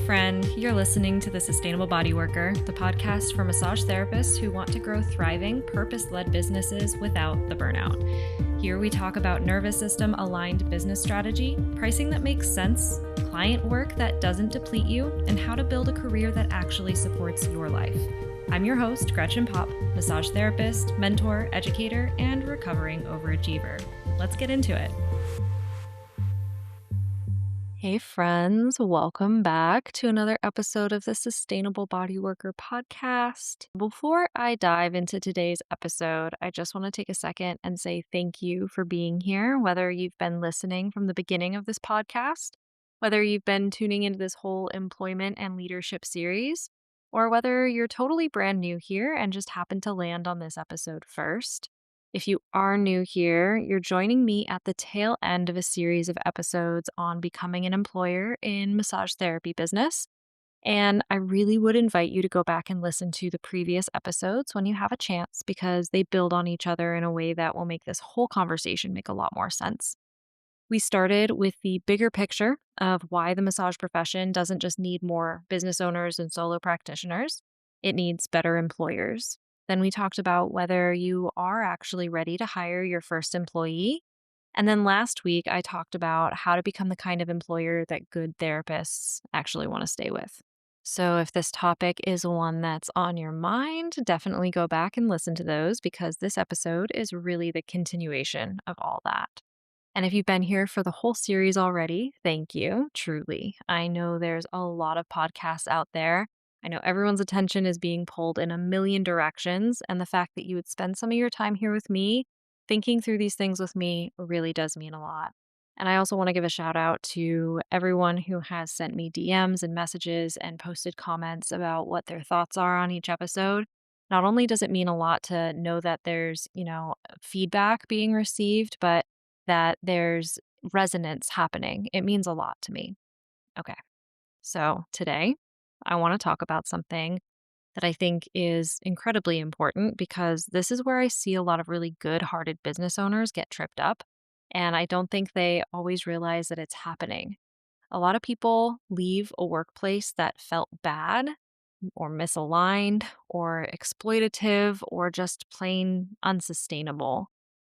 friend. You're listening to The Sustainable Body Worker, the podcast for massage therapists who want to grow thriving, purpose-led businesses without the burnout. Here we talk about nervous system aligned business strategy, pricing that makes sense, client work that doesn't deplete you, and how to build a career that actually supports your life. I'm your host, Gretchen Pop, massage therapist, mentor, educator, and recovering overachiever. Let's get into it. Hey friends, welcome back to another episode of the Sustainable Body Worker podcast. Before I dive into today's episode, I just want to take a second and say thank you for being here, whether you've been listening from the beginning of this podcast, whether you've been tuning into this whole employment and leadership series, or whether you're totally brand new here and just happened to land on this episode first. If you are new here, you're joining me at the tail end of a series of episodes on becoming an employer in massage therapy business. And I really would invite you to go back and listen to the previous episodes when you have a chance because they build on each other in a way that will make this whole conversation make a lot more sense. We started with the bigger picture of why the massage profession doesn't just need more business owners and solo practitioners, it needs better employers. Then we talked about whether you are actually ready to hire your first employee. And then last week, I talked about how to become the kind of employer that good therapists actually want to stay with. So if this topic is one that's on your mind, definitely go back and listen to those because this episode is really the continuation of all that. And if you've been here for the whole series already, thank you, truly. I know there's a lot of podcasts out there. I know everyone's attention is being pulled in a million directions, and the fact that you would spend some of your time here with me, thinking through these things with me, really does mean a lot. And I also want to give a shout out to everyone who has sent me DMs and messages and posted comments about what their thoughts are on each episode. Not only does it mean a lot to know that there's, feedback being received, but that there's resonance happening. It means a lot to me. Okay, so today I want to talk about something that I think is incredibly important because this is where I see a lot of really good-hearted business owners get tripped up, and I don't think they always realize that it's happening. A lot of people leave a workplace that felt bad or misaligned or exploitative or just plain unsustainable.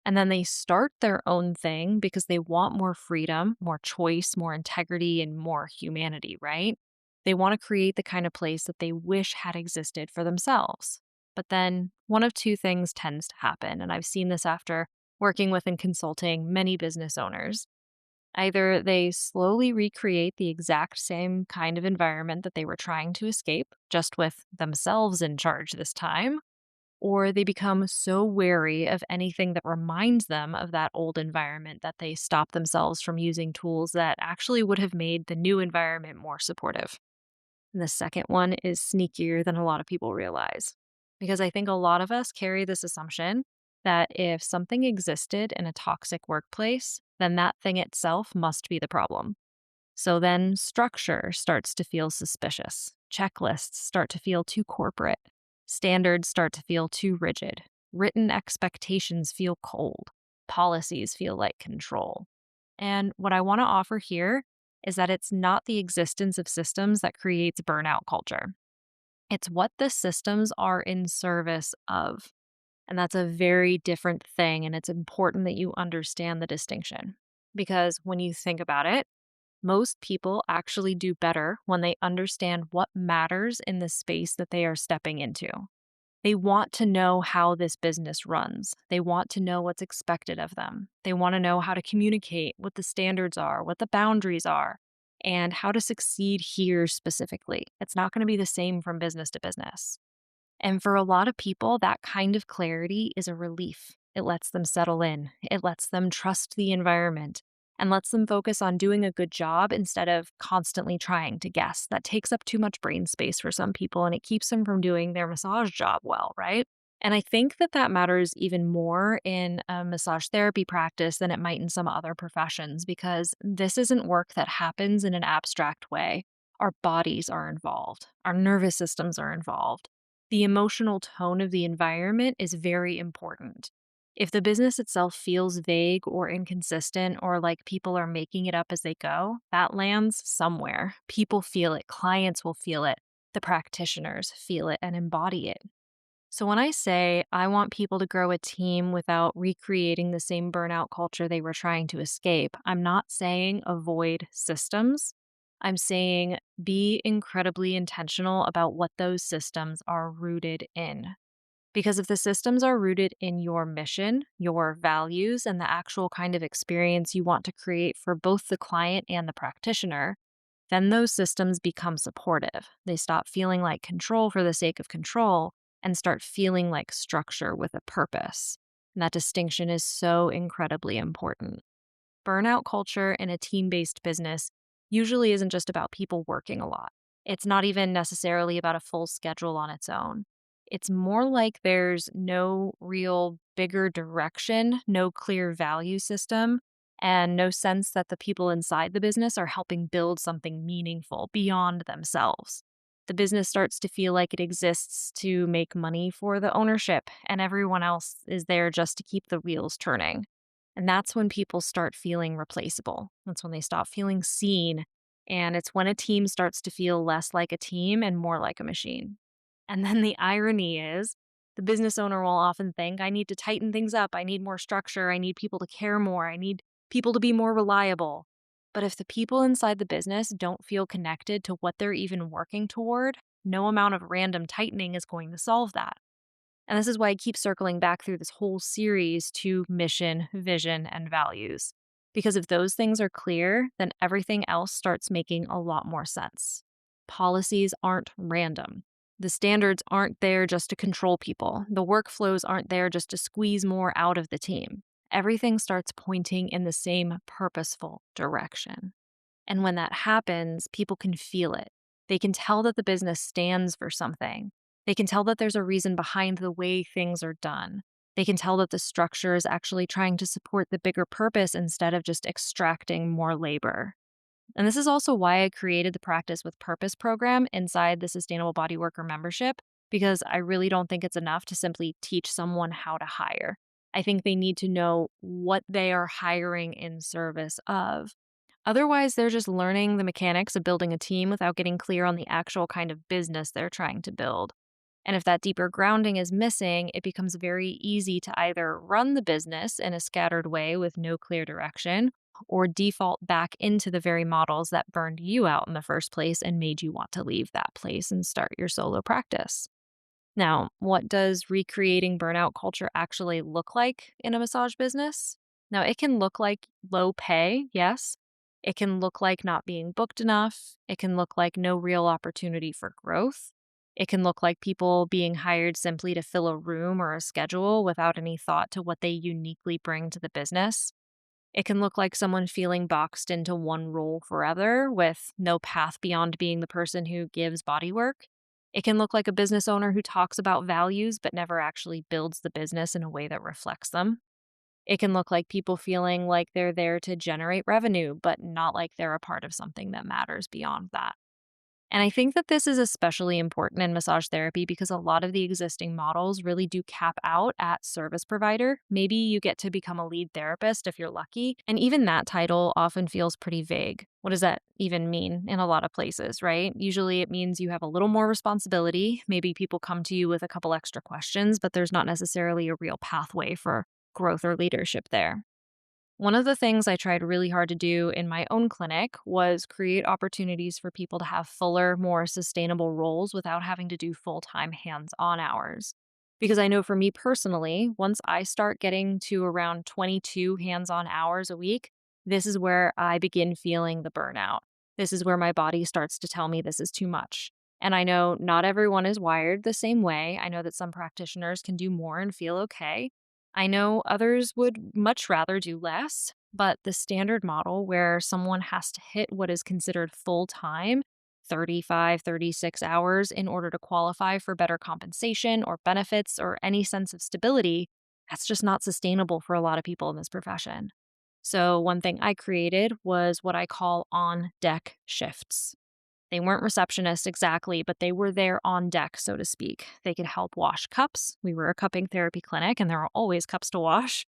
And then they start their own thing because they want more freedom, more choice, more integrity, and more humanity, right? They want to create the kind of place that they wish had existed for themselves. But then one of two things tends to happen, and I've seen this after working with and consulting many business owners. Either they slowly recreate the exact same kind of environment that they were trying to escape, just with themselves in charge this time, or they become so wary of anything that reminds them of that old environment that they stop themselves from using tools that actually would have made the new environment more supportive. And the second one is sneakier than a lot of people realize. Because I think a lot of us carry this assumption that if something existed in a toxic workplace, then that thing itself must be the problem. So then structure starts to feel suspicious. Checklists start to feel too corporate. Standards start to feel too rigid. Written expectations feel cold. Policies feel like control. And what I want to offer here is that it's not the existence of systems that creates burnout culture. It's what the systems are in service of. And that's a very different thing. And it's important that you understand the distinction. Because when you think about it, most people actually do better when they understand what matters in the space that they are stepping into. They want to know how this business runs. They want to know what's expected of them. They want to know how to communicate, what the standards are, what the boundaries are, and how to succeed here specifically. It's not going to be the same from business to business. And for a lot of people, that kind of clarity is a relief. It lets them settle in. It lets them trust the environment and lets them focus on doing a good job instead of constantly trying to guess. That takes up too much brain space for some people and it keeps them from doing their massage job well, right? And I think that matters even more in a massage therapy practice than it might in some other professions because this isn't work that happens in an abstract way. Our bodies are involved. Our nervous systems are involved. The emotional tone of the environment is very important. If the business itself feels vague or inconsistent or like people are making it up as they go, that lands somewhere. People feel it, clients will feel it, the practitioners feel it and embody it. So when I say I want people to grow a team without recreating the same burnout culture they were trying to escape, I'm not saying avoid systems. I'm saying be incredibly intentional about what those systems are rooted in. Because if the systems are rooted in your mission, your values, and the actual kind of experience you want to create for both the client and the practitioner, then those systems become supportive. They stop feeling like control for the sake of control and start feeling like structure with a purpose. And that distinction is so incredibly important. Burnout culture in a team based business usually isn't just about people working a lot. It's not even necessarily about a full schedule on its own. It's more like there's no real bigger direction, no clear value system, and no sense that the people inside the business are helping build something meaningful beyond themselves. The business starts to feel like it exists to make money for the ownership, and everyone else is there just to keep the wheels turning. And that's when people start feeling replaceable. That's when they stop feeling seen. And it's when a team starts to feel less like a team and more like a machine. And then the irony is the business owner will often think, I need to tighten things up. I need more structure. I need people to care more. I need people to be more reliable. But if the people inside the business don't feel connected to what they're even working toward, no amount of random tightening is going to solve that. And this is why I keep circling back through this whole series to mission, vision, and values. Because if those things are clear, then everything else starts making a lot more sense. Policies aren't random. The standards aren't there just to control people. The workflows aren't there just to squeeze more out of the team. Everything starts pointing in the same purposeful direction. And when that happens, people can feel it. They can tell that the business stands for something. They can tell that there's a reason behind the way things are done. They can tell that the structure is actually trying to support the bigger purpose instead of just extracting more labor. And this is also why I created the Practice with Purpose program inside the Sustainable Body Worker membership, because I really don't think it's enough to simply teach someone how to hire. I think they need to know what they are hiring in service of. Otherwise, they're just learning the mechanics of building a team without getting clear on the actual kind of business they're trying to build. And if that deeper grounding is missing, it becomes very easy to either run the business in a scattered way with no clear direction or default back into the very models that burned you out in the first place and made you want to leave that place and start your solo practice. Now, what does recreating burnout culture actually look like in a massage business? Now, it can look like low pay, yes. It can look like not being booked enough. It can look like no real opportunity for growth. It can look like people being hired simply to fill a room or a schedule without any thought to what they uniquely bring to the business. It can look like someone feeling boxed into one role forever with no path beyond being the person who gives body work. It can look like a business owner who talks about values but never actually builds the business in a way that reflects them. It can look like people feeling like they're there to generate revenue, but not like they're a part of something that matters beyond that. And I think that this is especially important in massage therapy because a lot of the existing models really do cap out at service provider. Maybe you get to become a lead therapist if you're lucky. And even that title often feels pretty vague. What does that even mean in a lot of places, right? Usually it means you have a little more responsibility. Maybe people come to you with a couple extra questions, but there's not necessarily a real pathway for growth or leadership there. One of the things I tried really hard to do in my own clinic was create opportunities for people to have fuller, more sustainable roles without having to do full time hands on hours. Because I know for me personally, once I start getting to around 22 hands on hours a week, this is where I begin feeling the burnout. This is where my body starts to tell me this is too much. And I know not everyone is wired the same way. I know that some practitioners can do more and feel okay. I know others would much rather do less, but the standard model where someone has to hit what is considered full time, 35, 36 hours, in order to qualify for better compensation or benefits or any sense of stability, that's just not sustainable for a lot of people in this profession. So, one thing I created was what I call on deck shifts. They weren't receptionists exactly, but they were there on deck, so to speak. They could help wash cups. We were a cupping therapy clinic, and there are always cups to wash.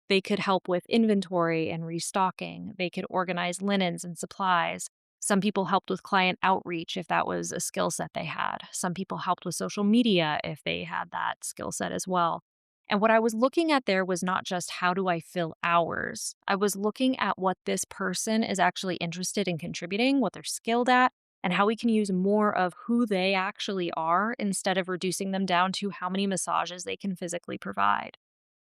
They could help with inventory and restocking. They could organize linens and supplies. Some people helped with client outreach if that was a skill set they had. Some people helped with social media if they had that skill set as well. And what I was looking at there was not just how do I fill hours. I was looking at what this person is actually interested in contributing, what they're skilled at, and how we can use more of who they actually are instead of reducing them down to how many massages they can physically provide.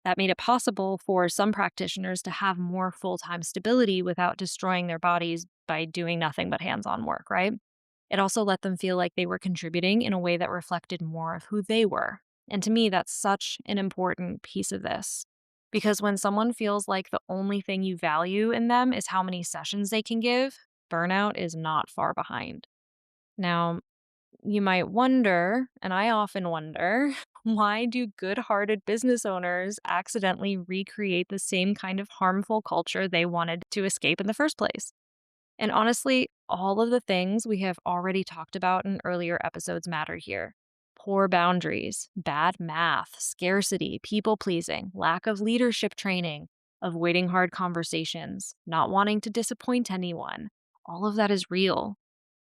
That made it possible for some practitioners to have more full time stability without destroying their bodies by doing nothing but hands on work, right? It also let them feel like they were contributing in a way that reflected more of who they were. And to me, that's such an important piece of this. Because when someone feels like the only thing you value in them is how many sessions they can give, burnout is not far behind. Now, you might wonder, and I often wonder, why do good hearted business owners accidentally recreate the same kind of harmful culture they wanted to escape in the first place? And honestly, all of the things we have already talked about in earlier episodes matter here. Poor boundaries, bad math, scarcity, people pleasing, lack of leadership training, avoiding hard conversations, not wanting to disappoint anyone. All of that is real.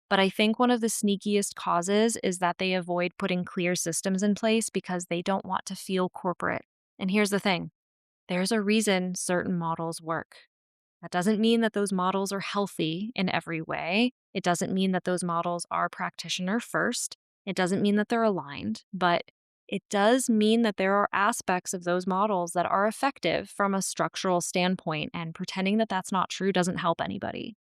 But I think one of the sneakiest causes is that they avoid putting clear systems in place because they don't want to feel corporate. And here's the thing, there's a reason certain models work. That doesn't mean that those models are healthy in every way. It doesn't mean that those models are practitioner first. It doesn't mean that they're aligned, but it does mean that there are aspects of those models that are effective from a structural standpoint, and pretending that that's not true doesn't help anybody.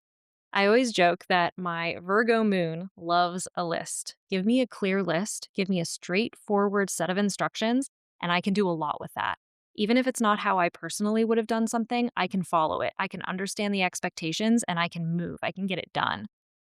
I always joke that my Virgo moon loves a list. Give me a clear list, give me a straightforward set of instructions, and I can do a lot with that. Even if it's not how I personally would have done something, I can follow it. I can understand the expectations and I can move. I can get it done.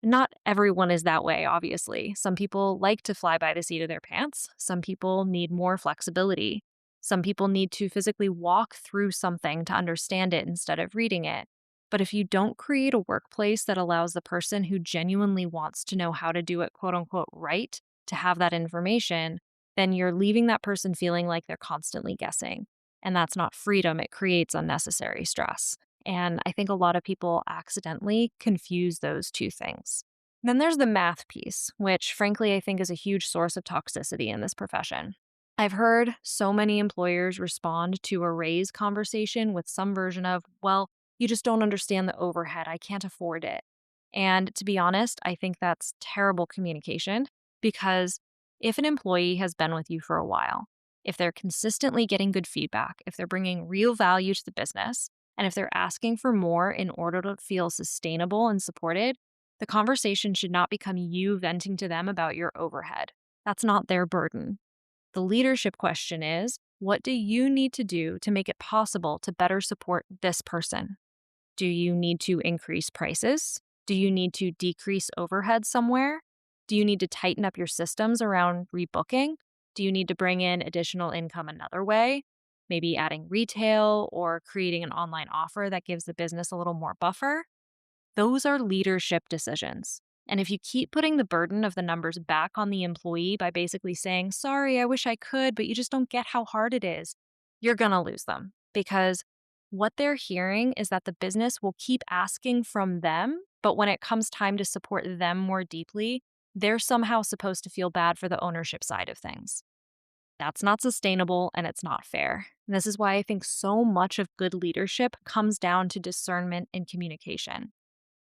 Not everyone is that way, obviously. Some people like to fly by the seat of their pants. Some people need more flexibility. Some people need to physically walk through something to understand it instead of reading it. But if you don't create a workplace that allows the person who genuinely wants to know how to do it, quote unquote, right, to have that information, then you're leaving that person feeling like they're constantly guessing. And that's not freedom, it creates unnecessary stress. And I think a lot of people accidentally confuse those two things. Then there's the math piece, which frankly I think is a huge source of toxicity in this profession. I've heard so many employers respond to a raise conversation with some version of, well, you just don't understand the overhead. I can't afford it. And to be honest, I think that's terrible communication because if an employee has been with you for a while, if they're consistently getting good feedback, if they're bringing real value to the business, and if they're asking for more in order to feel sustainable and supported, the conversation should not become you venting to them about your overhead. That's not their burden. The leadership question is, what do you need to do to make it possible to better support this person? Do you need to increase prices? Do you need to decrease overhead somewhere? Do you need to tighten up your systems around rebooking? Do you need to bring in additional income another way? Maybe adding retail or creating an online offer that gives the business a little more buffer? Those are leadership decisions. And if you keep putting the burden of the numbers back on the employee by basically saying, sorry, I wish I could, but you just don't get how hard it is, you're going to lose them because what they're hearing is that the business will keep asking from them, but when it comes time to support them more deeply, they're somehow supposed to feel bad for the ownership side of things. That's not sustainable and it's not fair. And this is why I think so much of good leadership comes down to discernment and communication.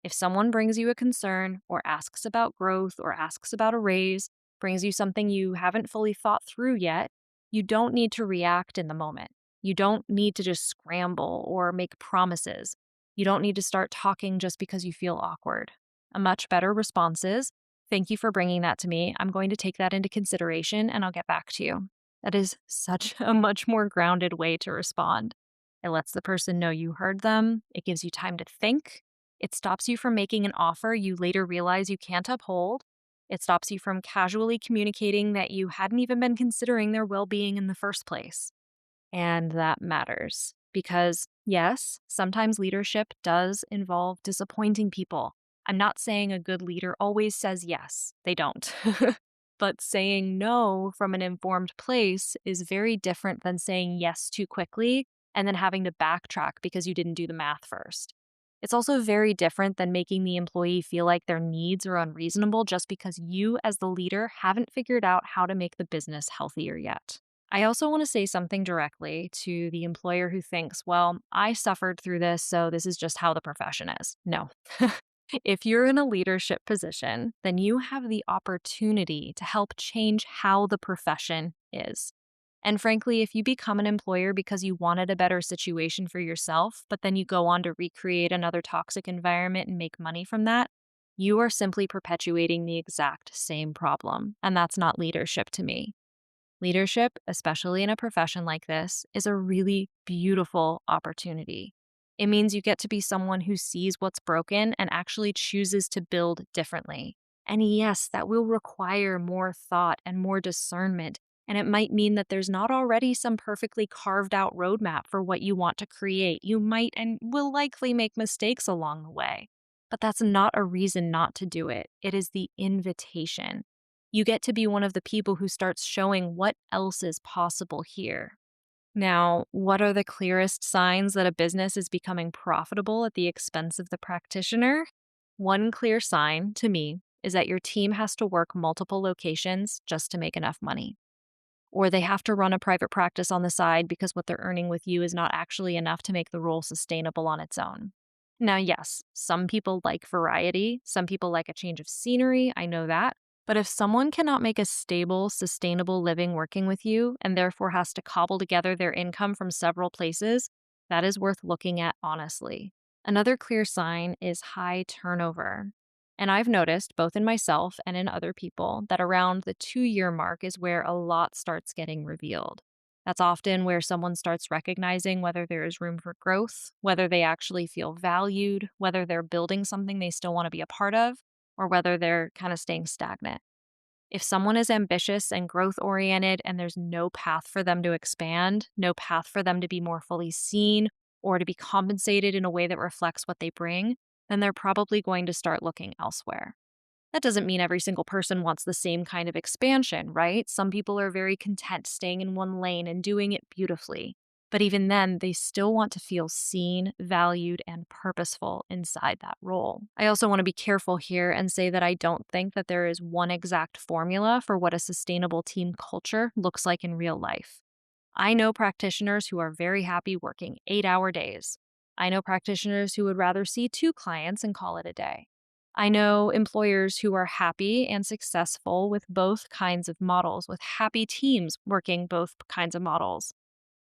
If someone brings you a concern or asks about growth or asks about a raise, brings you something you haven't fully thought through yet, you don't need to react in the moment. You don't need to just scramble or make promises. You don't need to start talking just because you feel awkward. A much better response is, thank you for bringing that to me. I'm going to take that into consideration and I'll get back to you. That is such a much more grounded way to respond. It lets the person know you heard them. It gives you time to think. It stops you from making an offer you later realize you can't uphold. It stops you from casually communicating that you hadn't even been considering their well-being in the first place. And that matters because, yes, sometimes leadership does involve disappointing people. I'm not saying a good leader always says yes. They don't. But saying no from an informed place is very different than saying yes too quickly and then having to backtrack because you didn't do the math first. It's also very different than making the employee feel like their needs are unreasonable just because you, as the leader, haven't figured out how to make the business healthier yet. I also want to say something directly to the employer who thinks, well, I suffered through this, so this is just how the profession is. No. If you're in a leadership position, then you have the opportunity to help change how the profession is. And frankly, if you become an employer because you wanted a better situation for yourself, but then you go on to recreate another toxic environment and make money from that, you are simply perpetuating the exact same problem. And that's not leadership to me. Leadership, especially in a profession like this, is a really beautiful opportunity. It means you get to be someone who sees what's broken and actually chooses to build differently. And yes, that will require more thought and more discernment. And it might mean that there's not already some perfectly carved out roadmap for what you want to create. You might and will likely make mistakes along the way. But that's not a reason not to do it. It is the invitation. You get to be one of the people who starts showing what else is possible here. Now, what are the clearest signs that a business is becoming profitable at the expense of the practitioner? One clear sign, to me, is that your team has to work multiple locations just to make enough money. Or they have to run a private practice on the side because what they're earning with you is not actually enough to make the role sustainable on its own. Now, yes, some people like variety, some people like a change of scenery, I know that. But if someone cannot make a stable, sustainable living working with you and therefore has to cobble together their income from several places, that is worth looking at honestly. Another clear sign is high turnover. And I've noticed, both in myself and in other people, that around the 2-year mark is where a lot starts getting revealed. That's often where someone starts recognizing whether there is room for growth, whether they actually feel valued, whether they're building something they still want to be a part of, or whether they're kind of staying stagnant. If someone is ambitious and growth oriented and there's no path for them to expand, no path for them to be more fully seen or to be compensated in a way that reflects what they bring, then they're probably going to start looking elsewhere. That doesn't mean every single person wants the same kind of expansion, right? Some people are very content staying in one lane and doing it beautifully. But even then, they still want to feel seen, valued, and purposeful inside that role. I also want to be careful here and say that I don't think that there is one exact formula for what a sustainable team culture looks like in real life. I know practitioners who are very happy working 8-hour days. I know practitioners who would rather see 2 clients and call it a day. I know employers who are happy and successful with both kinds of models, with happy teams working both kinds of models.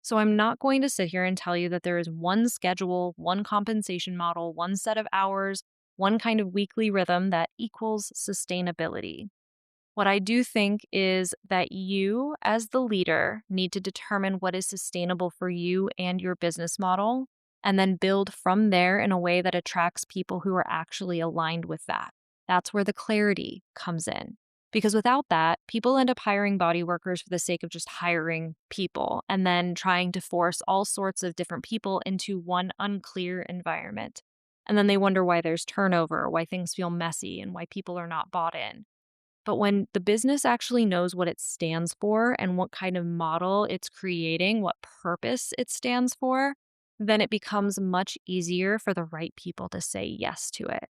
So I'm not going to sit here and tell you that there is one schedule, one compensation model, one set of hours, one kind of weekly rhythm that equals sustainability. What I do think is that you, as the leader, need to determine what is sustainable for you and your business model, and then build from there in a way that attracts people who are actually aligned with that. That's where the clarity comes in. Because without that, people end up hiring body workers for the sake of just hiring people and then trying to force all sorts of different people into one unclear environment. And then they wonder why there's turnover, why things feel messy, and why people are not bought in. But when the business actually knows what it stands for and what kind of model it's creating, what purpose it stands for, then it becomes much easier for the right people to say yes to it.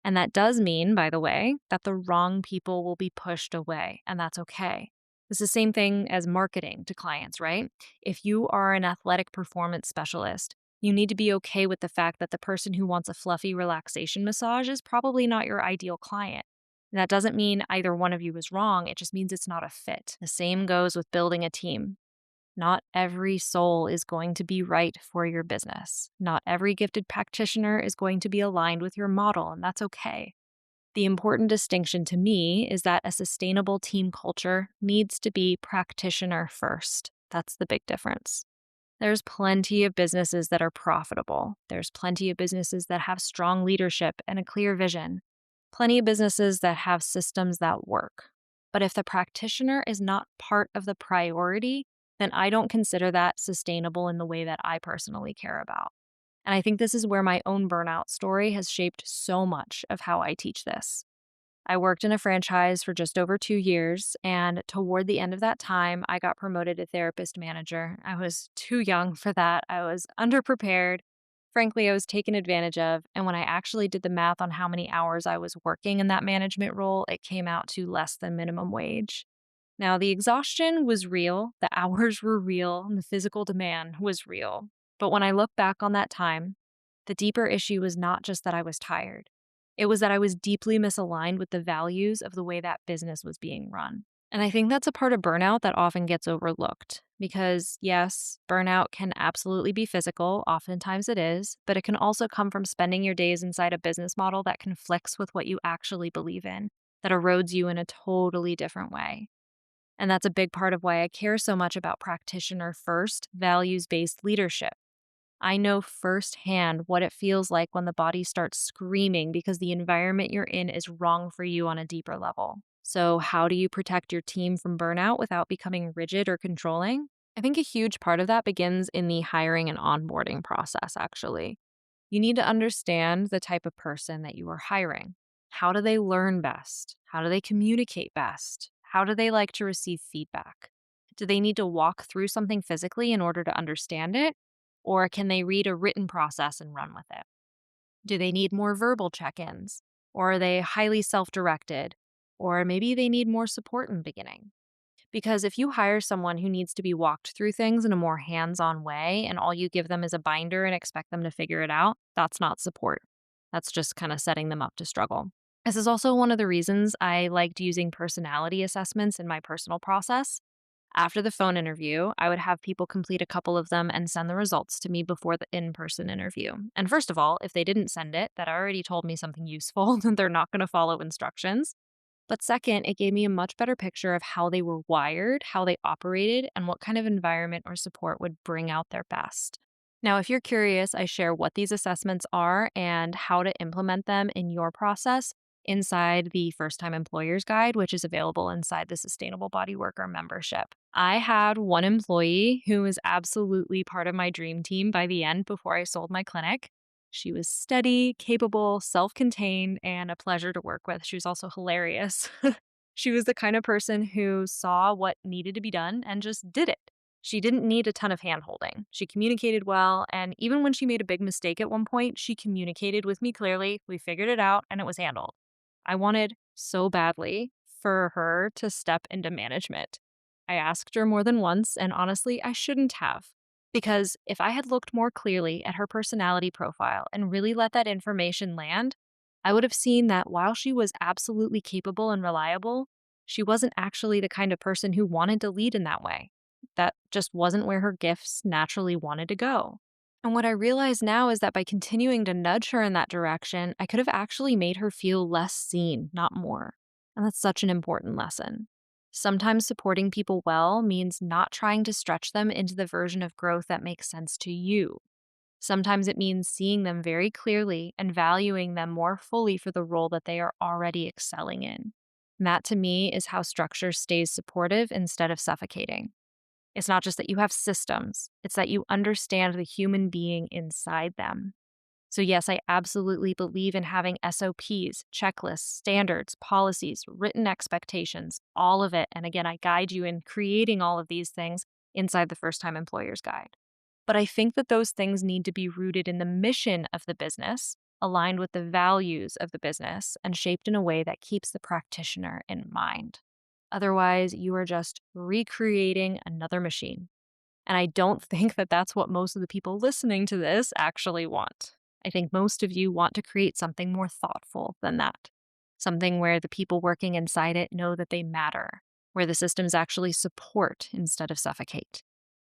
And that does mean, by the way, that the wrong people will be pushed away, and that's okay. It's the same thing as marketing to clients, right? If you are an athletic performance specialist, you need to be okay with the fact that the person who wants a fluffy relaxation massage is probably not your ideal client. And that doesn't mean either one of you is wrong, it just means it's not a fit. The same goes with building a team. Not every soul is going to be right for your business. Not every gifted practitioner is going to be aligned with your model, and that's okay. The important distinction to me is that a sustainable team culture needs to be practitioner first. That's the big difference. There's plenty of businesses that are profitable. There's plenty of businesses that have strong leadership and a clear vision. Plenty of businesses that have systems that work. But if the practitioner is not part of the priority, then I don't consider that sustainable in the way that I personally care about. And I think this is where my own burnout story has shaped so much of how I teach this. I worked in a franchise for just over 2 years, and toward the end of that time, I got promoted to therapist manager. I was too young for that. I was underprepared. Frankly, I was taken advantage of. And when I actually did the math on how many hours I was working in that management role, it came out to less than minimum wage. Now, the exhaustion was real, the hours were real, and the physical demand was real. But when I look back on that time, the deeper issue was not just that I was tired. It was that I was deeply misaligned with the values of the way that business was being run. And I think that's a part of burnout that often gets overlooked because, yes, burnout can absolutely be physical. Oftentimes it is, but it can also come from spending your days inside a business model that conflicts with what you actually believe in, that erodes you in a totally different way. And that's a big part of why I care so much about practitioner-first, values-based leadership. I know firsthand what it feels like when the body starts screaming because the environment you're in is wrong for you on a deeper level. So, how do you protect your team from burnout without becoming rigid or controlling? I think a huge part of that begins in the hiring and onboarding process, actually. You need to understand the type of person that you are hiring. How do they learn best? How do they communicate best? How do they like to receive feedback? Do they need to walk through something physically in order to understand it? Or can they read a written process and run with it? Do they need more verbal check ins? Or are they highly self directed? Or maybe they need more support in the beginning. Because if you hire someone who needs to be walked through things in a more hands on way and all you give them is a binder and expect them to figure it out, that's not support. That's just kind of setting them up to struggle. This is also one of the reasons I liked using personality assessments in my personal process. After the phone interview, I would have people complete a couple of them and send the results to me before the in person interview. And first of all, if they didn't send it, that already told me something useful, that they're not going to follow instructions. But second, it gave me a much better picture of how they were wired, how they operated, and what kind of environment or support would bring out their best. Now, if you're curious, I share what these assessments are and how to implement them in your process inside the First Time Employers Guide, which is available inside the Sustainable Body Worker membership. I had one employee who was absolutely part of my dream team by the end before I sold my clinic. She was steady, capable, self contained, and a pleasure to work with. She was also hilarious. She was the kind of person who saw what needed to be done and just did it. She didn't need a ton of hand holding. She communicated well, and even when she made a big mistake at one point, she communicated with me clearly. We figured it out, and it was handled. I wanted so badly for her to step into management. I asked her more than once, and honestly, I shouldn't have. Because if I had looked more clearly at her personality profile and really let that information land, I would have seen that while she was absolutely capable and reliable, she wasn't actually the kind of person who wanted to lead in that way. That just wasn't where her gifts naturally wanted to go. And what I realize now is that by continuing to nudge her in that direction, I could have actually made her feel less seen, not more. And that's such an important lesson. Sometimes supporting people well means not trying to stretch them into the version of growth that makes sense to you. Sometimes it means seeing them very clearly and valuing them more fully for the role that they are already excelling in. And that to me is how structure stays supportive instead of suffocating. It's not just that you have systems, it's that you understand the human being inside them. So, yes, I absolutely believe in having SOPs, checklists, standards, policies, written expectations, all of it. And again, I guide you in creating all of these things inside the First Time Employers Guide. But I think that those things need to be rooted in the mission of the business, aligned with the values of the business, and shaped in a way that keeps the practitioner in mind. Otherwise, you are just recreating another machine. And I don't think that that's what most of the people listening to this actually want. I think most of you want to create something more thoughtful than that. Something where the people working inside it know that they matter, where the systems actually support instead of suffocate,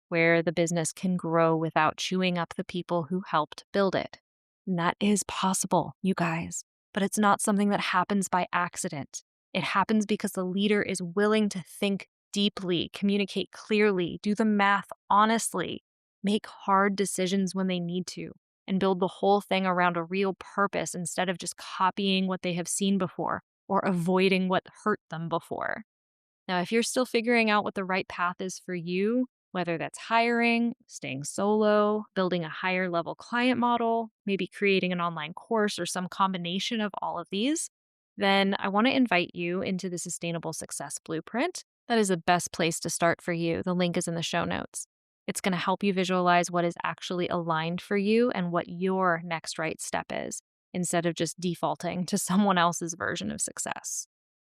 where the business can grow without chewing up the people who helped build it. And that is possible, you guys, but it's not something that happens by accident. It happens because the leader is willing to think deeply, communicate clearly, do the math honestly, make hard decisions when they need to, and build the whole thing around a real purpose instead of just copying what they have seen before or avoiding what hurt them before. Now, if you're still figuring out what the right path is for you, whether that's hiring, staying solo, building a higher level client model, maybe creating an online course or some combination of all of these, then I want to invite you into the Sustainable Success Blueprint. That is the best place to start for you. The link is in the show notes. It's going to help you visualize what is actually aligned for you and what your next right step is, instead of just defaulting to someone else's version of success.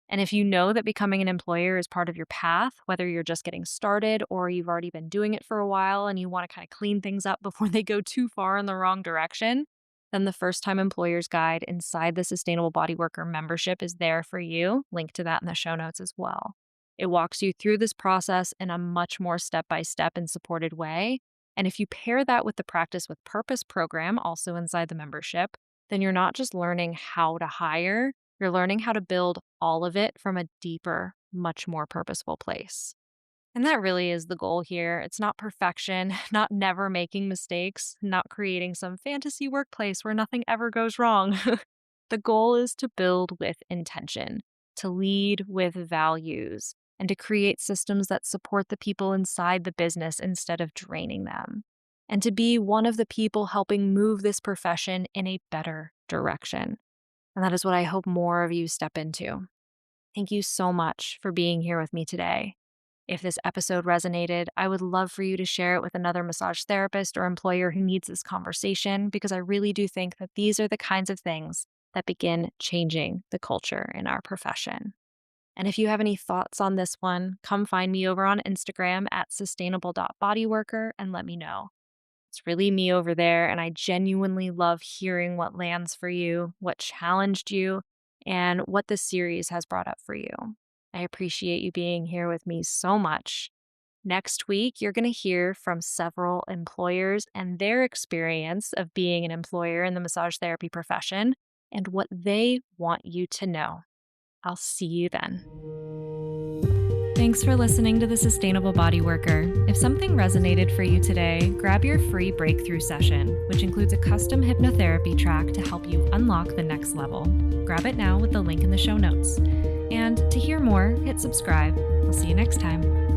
And if you know that becoming an employer is part of your path, whether you're just getting started or you've already been doing it for a while and you want to kind of clean things up before they go too far in the wrong direction, then the First Time Employer's Guide inside the Sustainable Body Worker membership is there for you. Link to that in the show notes as well. It walks you through this process in a much more step-by-step and supported way. And if you pair that with the Practice with Purpose program, also inside the membership, then you're not just learning how to hire, you're learning how to build all of it from a deeper, much more purposeful place. And that really is the goal here. It's not perfection, not never making mistakes, not creating some fantasy workplace where nothing ever goes wrong. The goal is to build with intention, to lead with values, and to create systems that support the people inside the business instead of draining them, and to be one of the people helping move this profession in a better direction. And that is what I hope more of you step into. Thank you so much for being here with me today. If this episode resonated, I would love for you to share it with another massage therapist or employer who needs this conversation, because I really do think that these are the kinds of things that begin changing the culture in our profession. And if you have any thoughts on this one, come find me over on Instagram at sustainable.bodyworker and let me know. It's really me over there, and I genuinely love hearing what lands for you, what challenged you, and what this series has brought up for you. I appreciate you being here with me so much. Next week, you're going to hear from several employers and their experience of being an employer in the massage therapy profession and what they want you to know. I'll see you then. Thanks for listening to The Sustainable Body Worker. If something resonated for you today, grab your free breakthrough session, which includes a custom hypnotherapy track to help you unlock the next level. Grab it now with the link in the show notes. And to hear more, hit subscribe. I'll see you next time.